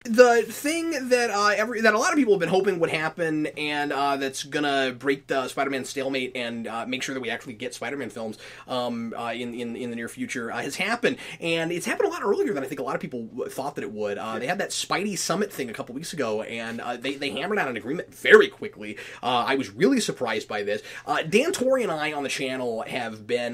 The thing that that a lot of people have been hoping would happen, and that's gonna break the Spider-Man stalemate and make sure that we actually get Spider-Man films in the near future has happened, and it's happened a lot earlier than I think a lot of people thought that it would. They had that Spidey Summit thing a couple weeks ago, and they hammered out an agreement very quickly. I was really surprised by this. Dan Torrey and I on the channel have been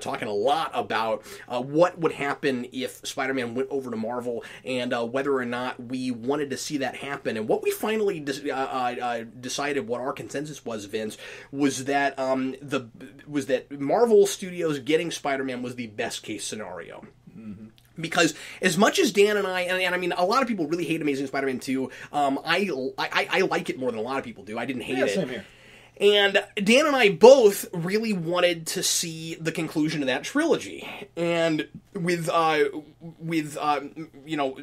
talking a lot about what would happen if Spider-Man went over to Marvel, and whether or not we wanted to see that happen. And what we finally decided, what our consensus was, Vince, was that Marvel Studios getting Spider-Man was the best case scenario. Mm-hmm. Because as much as Dan and I mean, a lot of people really hate Amazing Spider-Man 2. I like it more than a lot of people do. I didn't hate it. Same here. And Dan and I both really wanted to see the conclusion of that trilogy. And with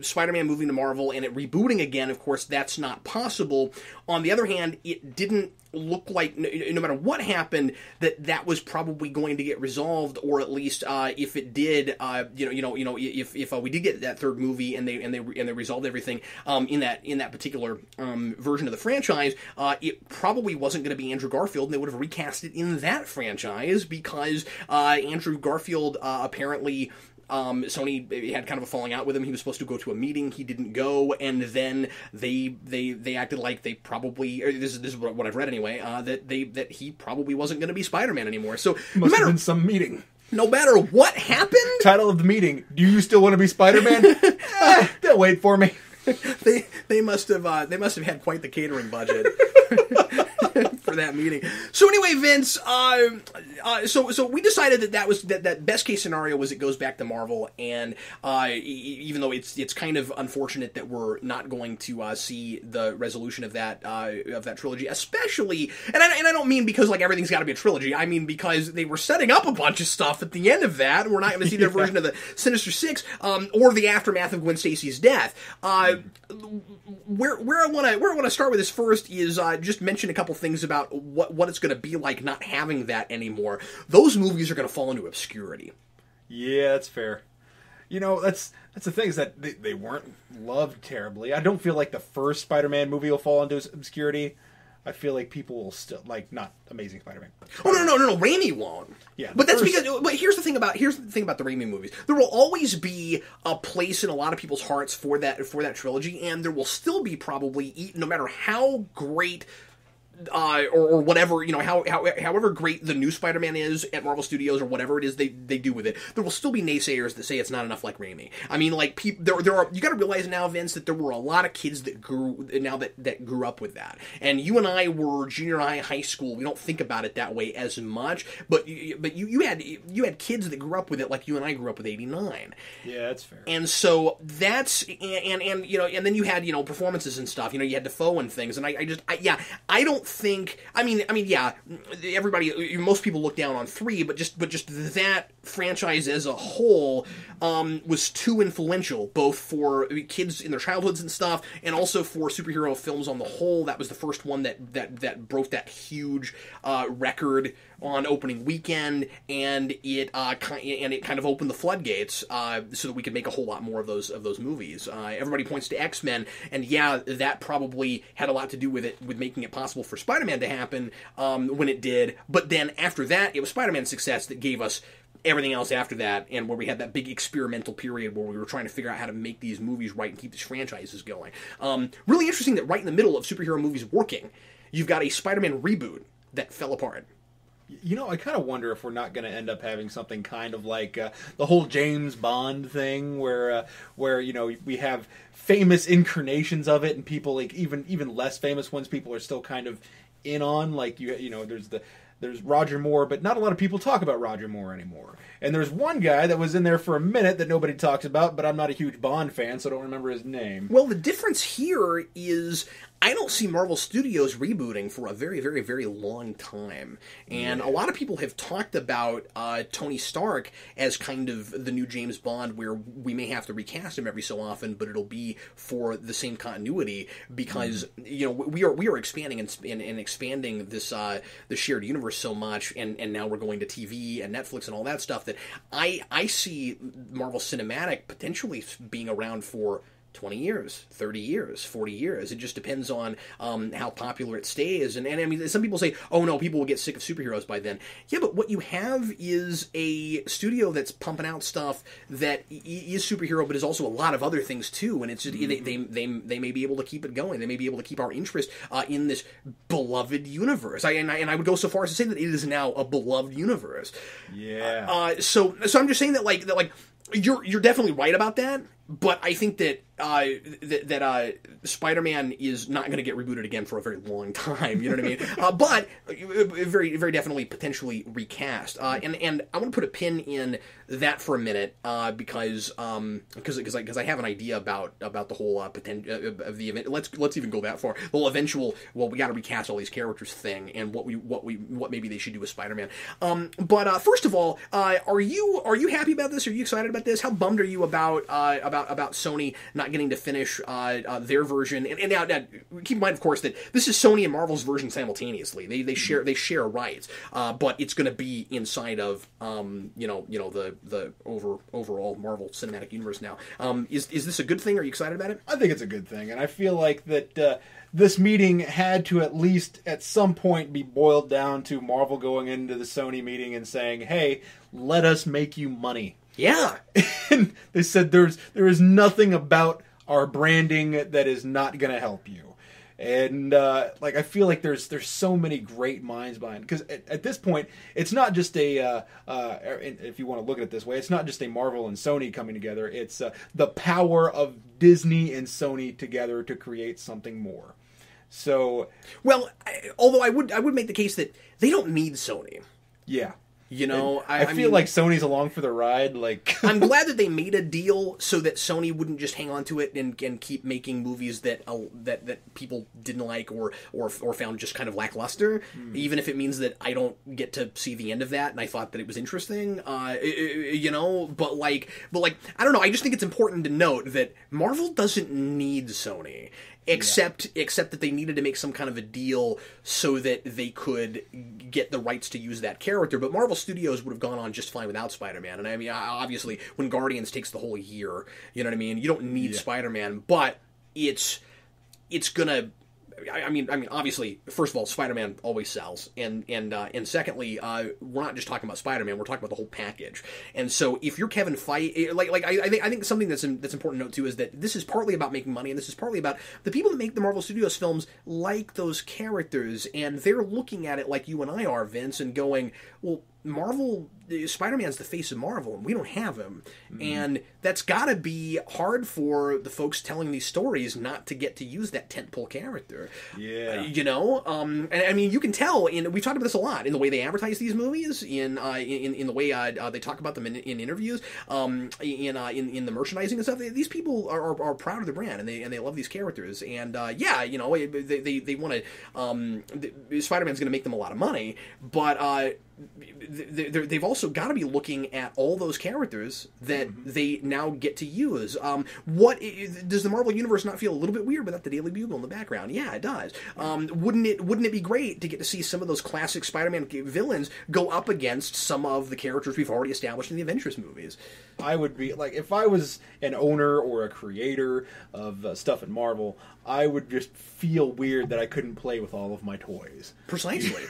Spider-Man moving to Marvel and it rebooting again, of course, that's not possible. On the other hand, it didn't look like, no matter what happened, that was probably going to get resolved, or at least if it did, if we did get that third movie and they resolved everything in that particular version of the franchise, it probably wasn't going to be Andrew Garfield, and they would have recast it in that franchise because Andrew Garfield apparently. Sony had kind of a falling out with him. He was supposed to go to a meeting. He didn't go, and then they acted like they probably, or this is what I've read anyway, that he probably wasn't going to be Spider-Man anymore. So must have been some meeting. No matter what happened, title of the meeting: do you still want to be Spider-Man? They'll wait for me. They must have had quite the catering budget. For that meeting. So anyway, Vince, so we decided that best case scenario was it goes back to Marvel, and even though it's kind of unfortunate that we're not going to see the resolution of that trilogy, especially, and I don't mean because like everything's got to be a trilogy. I mean because they were setting up a bunch of stuff at the end of that, and we're not going to see their version of the Sinister Six or the aftermath of Gwen Stacy's death. Where I want to start with this first is just mention a couple things about what it's going to be like not having that anymore. Those movies are going to fall into obscurity. Yeah, that's fair. You know, that's the thing, is that they weren't loved terribly. I don't feel like the first Spider-Man movie will fall into obscurity. I feel like people will still, like, not Amazing Spider-Man. Oh, no, Raimi won't. Yeah. But that's because, but here's the thing about the Raimi movies. There will always be a place in a lot of people's hearts for that trilogy, and there will still be probably, no matter how great or whatever, however great the new Spider-Man is at Marvel Studios, or whatever it is they do with it, there will still be naysayers that say it's not enough like Raimi. I mean, like, there are, you got to realize now, Vince, that there were a lot of kids that grew up with that. And you and I were junior high school. We don't think about it that way as much, but you had kids that grew up with it like you and I grew up with 89. Yeah, that's fair. And so that's and then you had performances and stuff. You had Defoe and things, and I don't think. I mean, yeah. Most people look down on 3, but just that franchise as a whole was too influential, both for kids in their childhoods and stuff, and also for superhero films on the whole. That was the first one that broke that huge record on opening weekend, and it kind of opened the floodgates so that we could make a whole lot more of those movies. Everybody points to X-Men, and yeah, that probably had a lot to do with it, with making it possible for Spider-Man to happen when it did. But then after that, it was Spider-Man's success that gave us everything else after that, and where we had that big experimental period where we were trying to figure out how to make these movies right and keep these franchises going. Really interesting that right in the middle of superhero movies working, you've got a Spider-Man reboot that fell apart. I kind of wonder if we're not going to end up having something kind of like the whole James Bond thing, where we have famous incarnations of it, and people, like, even less famous ones, people are still kind of in on. Like, there's Roger Moore, but not a lot of people talk about Roger Moore anymore. And there's one guy that was in there for a minute that nobody talks about, but I'm not a huge Bond fan, so I don't remember his name. Well, the difference here is I don't see Marvel Studios rebooting for a very, very, very long time. And a lot of people have talked about Tony Stark as kind of the new James Bond, where we may have to recast him every so often, but it'll be for the same continuity, because we are expanding and expanding this the shared universe so much, and now we're going to TV and Netflix and all that stuff, that I see Marvel Cinematic potentially being around for 20 years, 30 years, 40 years. It just depends on how popular it stays. And I mean, some people say, oh no, people will get sick of superheroes by then. Yeah, but what you have is a studio that's pumping out stuff that is superhero, but is also a lot of other things too. And it's just, they may be able to keep it going. They may be able to keep our interest in this beloved universe. And I would go so far as to say that it is now a beloved universe. Yeah. So I'm just saying that like you're definitely right about that. But I think that Spider-Man is not going to get rebooted again for a very long time. You know what I mean? But very, very definitely potentially recast. And I want to put a pin in that for a minute because I have an idea about the whole potential of the event. Let's even go that far. The whole eventual, well, we got to recast all these characters thing, and what maybe they should do with Spider-Man. But first of all, are you happy about this? Are you excited about this? How bummed are you about Sony not getting to finish their version? And now keep in mind, of course, that this is Sony and Marvel's version simultaneously. They share rights, but it's going to be inside of the overall Marvel Cinematic Universe now. Is this a good thing? Are you excited about it? I think it's a good thing, and I feel like that this meeting had to at least at some point be boiled down to Marvel going into the Sony meeting and saying, "Hey, let us make you money." Yeah. And they said there is nothing about our branding that is not going to help you. And I feel like there's so many great minds behind, because at this point it's not just a if you want to look at it this way, it's not just a Marvel and Sony coming together. It's the power of Disney and Sony together to create something more. So, well, although I would make the case that they don't need Sony. Yeah. You know, I feel like Sony's along for the ride. Like, I'm glad that they made a deal so that Sony wouldn't just hang on to it and keep making movies that people didn't like or found just kind of lackluster, even if it means that I don't get to see the end of that. And I thought that it was interesting, you know. But like I don't know. I just think it's important to note that Marvel doesn't need Sony. Except that they needed to make some kind of a deal so that they could get the rights to use that character. But Marvel Studios would have gone on just fine without Spider-Man. And I mean, obviously, when Guardians takes the whole year, you know what I mean? You don't need Spider-Man, but it's gonna... I mean, obviously, first of all, Spider-Man always sells, and secondly, we're not just talking about Spider-Man; we're talking about the whole package. And so, if you're Kevin Feige, I think something that's important to note too is that this is partly about making money, and this is partly about the people that make the Marvel Studios films like those characters, and they're looking at it like you and I are, Vince, and going, well, Spider-Man's the face of Marvel, and we don't have him. And that's got to be hard for the folks telling these stories not to get to use that tentpole character. Yeah. You know? And I mean, you can tell, we've talked about this a lot, in the way they advertise these movies, in the way they talk about them in interviews, in the merchandising and stuff. These people are proud of the brand, and they love these characters. And, you know, they want to... Spider-Man's going to make them a lot of money, but... they've also got to be looking at all those characters that they now get to use. What does the Marvel Universe not feel a little bit weird without the Daily Bugle in the background? Yeah, it does. Wouldn't it be great to get to see some of those classic Spider-Man villains go up against some of the characters we've already established in the Avengers movies? I would be like, if I was an owner or a creator of stuff at Marvel, I would just feel weird that I couldn't play with all of my toys. Precisely.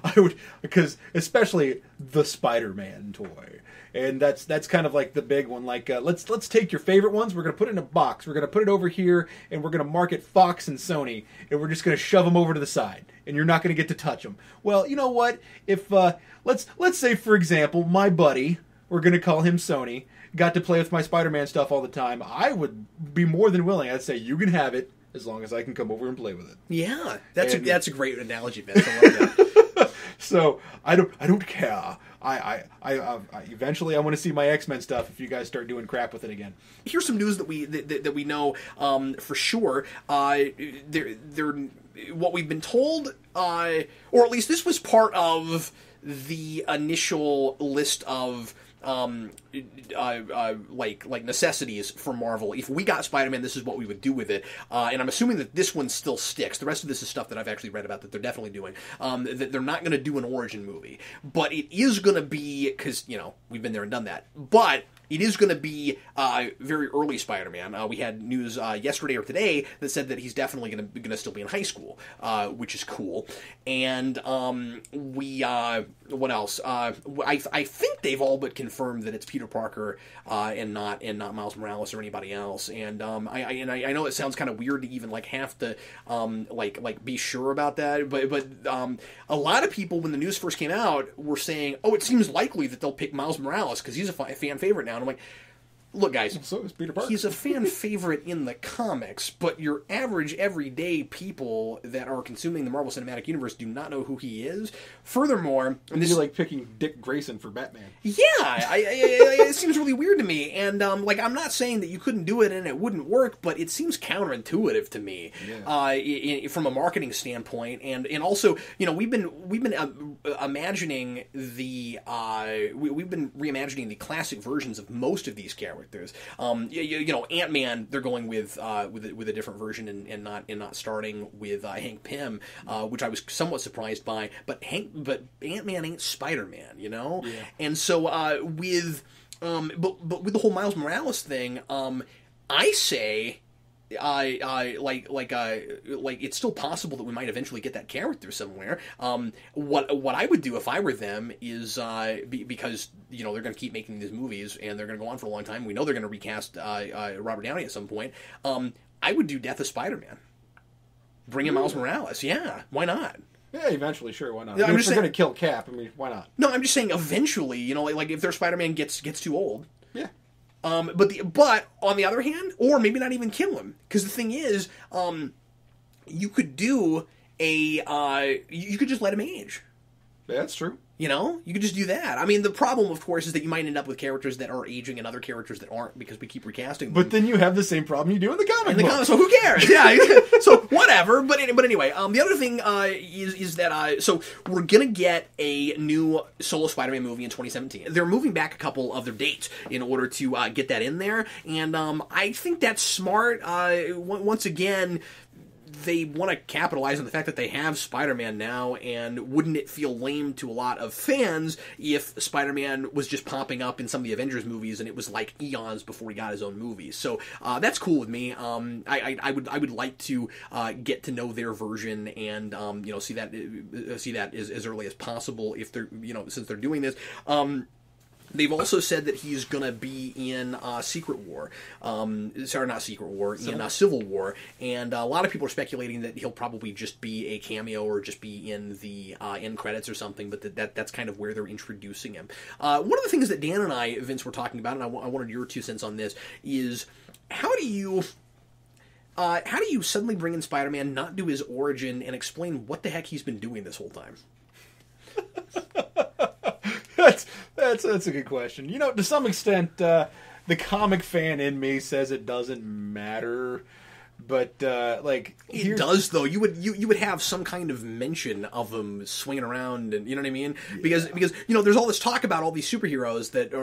I would, because especially the Spider-Man toy. And that's kind of like the big one. Like, let's take your favorite ones. We're going to put it in a box. We're going to put it over here, and we're going to mark it Fox and Sony, and we're just going to shove them over to the side, and you're not going to get to touch them. Well, you know what? If let's say, for example, my buddy, we're going to call him Sony, got to play with my Spider-Man stuff all the time, I would be more than willing. I'd say, you can have it as long as I can come over and play with it. Yeah, that's a great analogy, Vince. I love that. So I don't care. I eventually I want to see my X-Men stuff if you guys start doing crap with it again. Here's some news that we know for sure. What we've been told, or at least this was part of the initial list of like necessities for Marvel. If we got Spider-Man, this is what we would do with it. And I'm assuming that this one still sticks. The rest of this is stuff that I've actually read about that they're definitely doing. That they're not going to do an origin movie, but it is going to be, because we've been there and done that. But it is going to be very early Spider-Man. We had news yesterday or today that said that he's definitely going to still be in high school, which is cool. And what else? I think they've all but confirmed that it's Peter Parker and not Miles Morales or anybody else. And I know it sounds kind of weird to even have to be sure about that, but a lot of people, when the news first came out, were saying, "Oh, it seems likely that they'll pick Miles Morales because he's a fan favorite now." And I'm like, look, guys, so is Peter Parker. He's a fan favorite in the comics, but your average, everyday people that are consuming the Marvel Cinematic Universe do not know who he is. Furthermore, and this is like picking Dick Grayson for Batman. Yeah, it seems really weird to me. And I'm not saying that you couldn't do it and it wouldn't work, but it seems counterintuitive to me from a marketing standpoint. And also, we've been imagining we've been reimagining the classic versions of most of these characters. Ant-Man, they're going with a different version and not starting with Hank Pym, which I was somewhat surprised by. But Ant-Man ain't Spider-Man, Yeah. And so with the whole Miles Morales thing, I say. It's still possible that we might eventually get that character somewhere. What I would do if I were them is because they're going to keep making these movies and they're going to go on for a long time. We know they're going to recast Robert Downey at some point. I would do Death of Spider-Man. Bring in Miles Morales. Yeah, why not? Yeah, eventually, sure, why not? Yeah, if they're going to kill Cap, why not? No, I'm just saying eventually. If their Spider-Man gets too old. Yeah. But on the other hand, or maybe not even kill him, because the thing is, you could do you could just let him age. Yeah, that's true. You could just do that. The problem, of course, is that you might end up with characters that are aging and other characters that aren't because we keep recasting them. But then you have the same problem you do in the comic book. So who cares? Yeah. So whatever. But anyway, the other thing is that so we're gonna get a new solo Spider-Man movie in 2017. They're moving back a couple of their dates in order to get that in there, and I think that's smart. Once again, they want to capitalize on the fact that they have Spider-Man now, and wouldn't it feel lame to a lot of fans if Spider-Man was just popping up in some of the Avengers movies and it was like eons before he got his own movies? So that's cool with me. I would like to get to know their version and see that as early as possible if they're since they're doing this. They've also said that he's going to be in Secret War. Not Secret War, in Civil War. And a lot of people are speculating that he'll probably just be a cameo or just be in the end credits or something, but that's kind of where they're introducing him. One of the things that Dan and I, Vince, were talking about, and I wanted your 2 cents on this, is how do you suddenly bring in Spider-Man, not do his origin, and explain what the heck he's been doing this whole time? That's a good question. To some extent, the comic fan in me says it doesn't matter, but it does though. You would have some kind of mention of him swinging around, and you know what I mean? Yeah. Because there's all this talk about all these superheroes that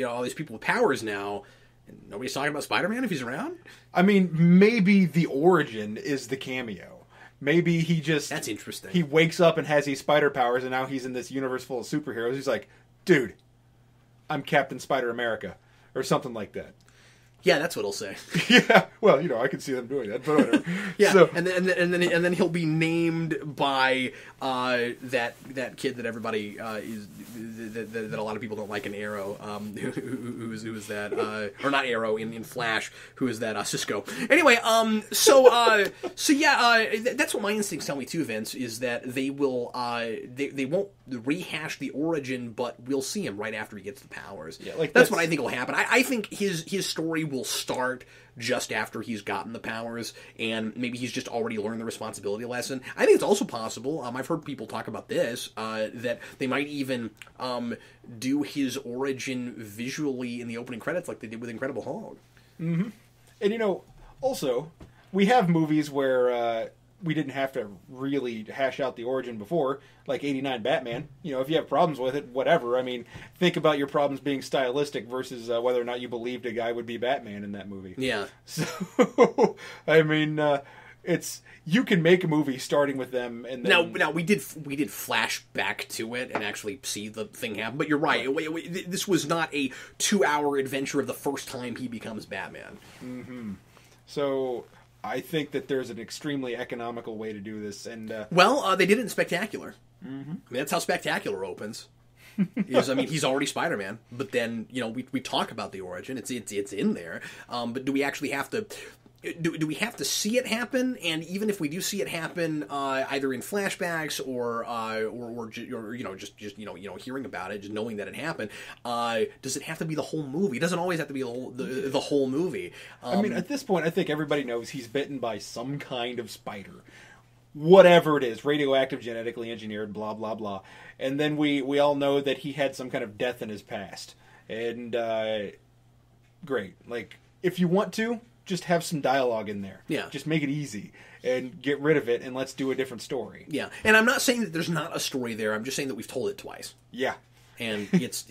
all these people with powers now. And nobody's talking about Spider-Man if he's around. Maybe the origin is the cameo. Maybe he just... That's interesting. He wakes up and has these spider powers, and now he's in this universe full of superheroes. He's like, dude, I'm Captain Spider-America, or something like that. Yeah, that's what he'll say. Yeah, well, I can see them doing that, but whatever. Yeah, so, and then he'll be named by that kid that everybody that a lot of people don't like in Arrow. Who is that? Or not Arrow in Flash? Who is that? Cisco. Anyway, so that's what my instincts tell me too, Vince. Is that they will they won't rehash the origin, but we'll see him right after he gets the powers. Yeah, that's what I think will happen. I think his story will start just after he's gotten the powers, and maybe he's just already learned the responsibility lesson. I think it's also possible, I've heard people talk about this, that they might even do his origin visually in the opening credits like they did with Incredible Hulk. Mm-hmm. And also, we have movies where we didn't have to really hash out the origin before, like 89 Batman. You know, if you have problems with it, whatever. I mean, think about your problems being stylistic versus whether or not you believed a guy would be Batman in that movie. Yeah. So, I mean, you can make a movie starting with them, and then... Now we did flash back to it and actually see the thing happen. But you're right. This was not a 2-hour adventure of the first time he becomes Batman. Mm-hmm. So I think that there's an extremely economical way to do this, and they did it in Spectacular. Mm-hmm. I mean, that's how Spectacular opens. He's already Spider-Man, but then we talk about the origin. It's in there. But do we actually have to? Do we have to see it happen? And even if we do see it happen, either in flashbacks or just hearing about it, just knowing that it happened, does it have to be the whole movie? It doesn't always have to be the whole movie. I mean, at this point, I think everybody knows he's bitten by some kind of spider. Whatever it is, radioactive, genetically engineered, blah, blah, blah. And then we all know that he had some kind of death in his past. And, great. Like, if you want to, just have some dialogue in there. Yeah. Just make it easy and get rid of it, and let's do a different story. Yeah. And I'm not saying that there's not a story there. I'm just saying that we've told it twice. Yeah. And it's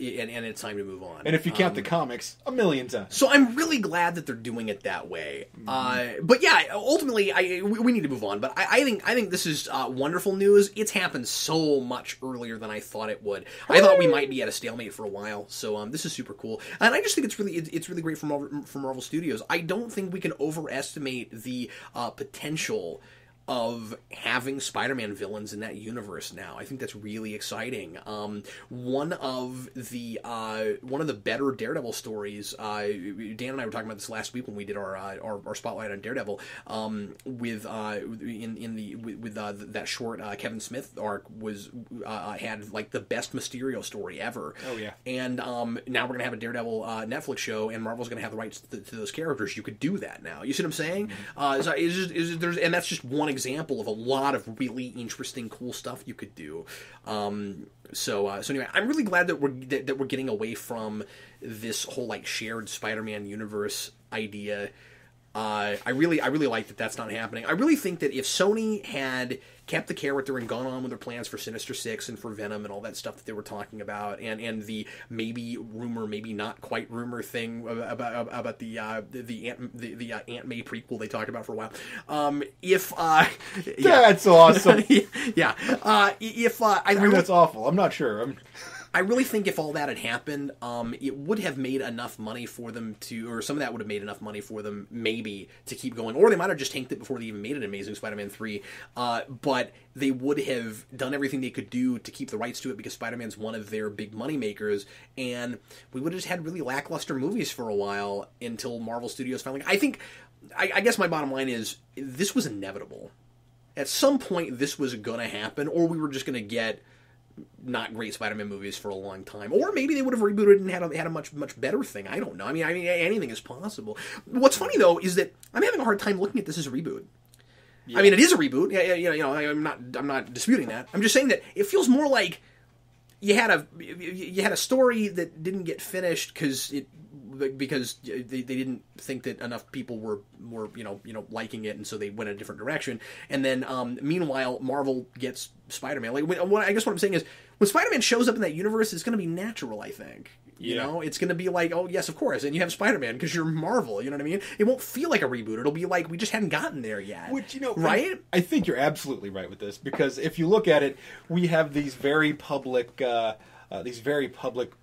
time to move on. And if you count the comics, 1,000,000 times. So I'm really glad that they're doing it that way. But yeah, ultimately, we need to move on. But I think this is wonderful news. It's happened so much earlier than I thought it would. I thought we might be at a stalemate for a while. So this is super cool, and I just think it's really great for Marvel Studios. I don't think we can overestimate the potential of having Spider-Man villains in that universe now. I think that's really exciting. One of the better Daredevil stories. Dan and I were talking about this last week when we did our spotlight on Daredevil. With that short Kevin Smith arc had like the best Mysterio story ever. Oh yeah. And now we're gonna have a Daredevil Netflix show, and Marvel's gonna have the rights to those characters. You could do that now. You see what I'm saying? And that's just one example of a lot of really interesting, cool stuff you could do. So anyway, I'm really glad that we're getting away from this whole like shared Spider-Man universe idea. I really like that that's not happening. I really think that if Sony had kept the character and gone on with their plans for Sinister Six and for Venom and all that stuff that they were talking about, and the maybe rumor, maybe not quite rumor thing about the Aunt May prequel they talked about for a while. That's awesome. Yeah. I mean, that's awful. I'm not sure. I really think if all that had happened, it would have made enough money for them or some of that would have made enough money for them maybe to keep going. Or they might have just tanked it before they even made an Amazing Spider-Man 3. But they would have done everything they could do to keep the rights to it because Spider-Man's one of their big money makers. And we would have just had really lackluster movies for a while until Marvel Studios finally... I guess my bottom line is this was inevitable. At some point, this was going to happen, or we were just going to get not great Spider-Man movies for a long time, or maybe they would have rebooted and had a much better thing. I don't know. I mean, anything is possible. What's funny though is that I'm having a hard time looking at this as a reboot. Yeah. I mean, it is a reboot. Yeah, I'm not disputing that. I'm just saying that it feels more like you had a story that didn't get finished because they didn't think that enough people were liking it, and so they went a different direction. And then meanwhile, Marvel gets Spider-Man. I guess what I'm saying is when Spider-Man shows up in that universe, it's going to be natural. I think. It's going to be like, oh yes, of course, and you have Spider-Man because you're Marvel. You know what I mean? It won't feel like a reboot. It'll be like we just hadn't gotten there yet. Which right? I think you're absolutely right with this because if you look at it, we have these very public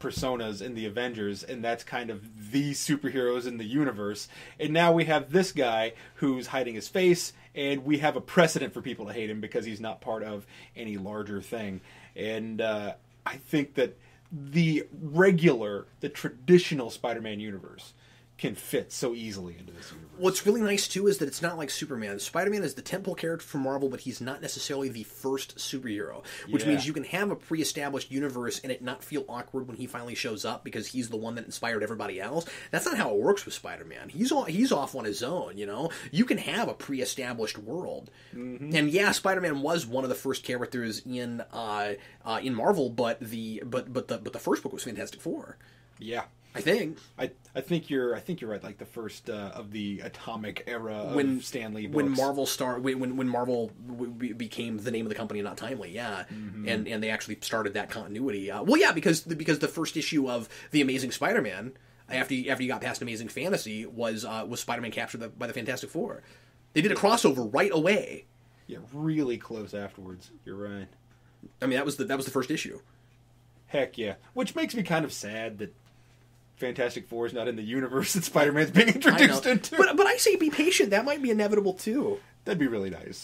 personas in the Avengers, and that's kind of the superheroes in the universe. And now we have this guy who's hiding his face, and we have a precedent for people to hate him because he's not part of any larger thing. And I think that the traditional Spider-Man universe can fit so easily into this universe. What's really nice, too, is that it's not like Superman. Spider-Man is the tentpole character for Marvel, but he's not necessarily the first superhero, which means you can have a pre-established universe and it not feel awkward when he finally shows up because he's the one that inspired everybody else. That's not how it works with Spider-Man. He's off on his own, You can have a pre-established world. Mm-hmm. And yeah, Spider-Man was one of the first characters in Marvel, but the first book was Fantastic Four. Yeah. I think. I think you're right. Like the first of the Atomic era of Stan Lee books. When Marvel became the name of the company, not Timely, yeah, and they actually started that continuity. Because the first issue of the Amazing Spider-Man, after you got past Amazing Fantasy, was Spider-Man captured by the Fantastic Four. They did a crossover right away. Yeah, really close afterwards. You're right. I mean, that was the first issue. Heck yeah, which makes me kind of sad that Fantastic Four is not in the universe that Spider-Man's being introduced into. But I say be patient. That might be inevitable too. That'd be really nice.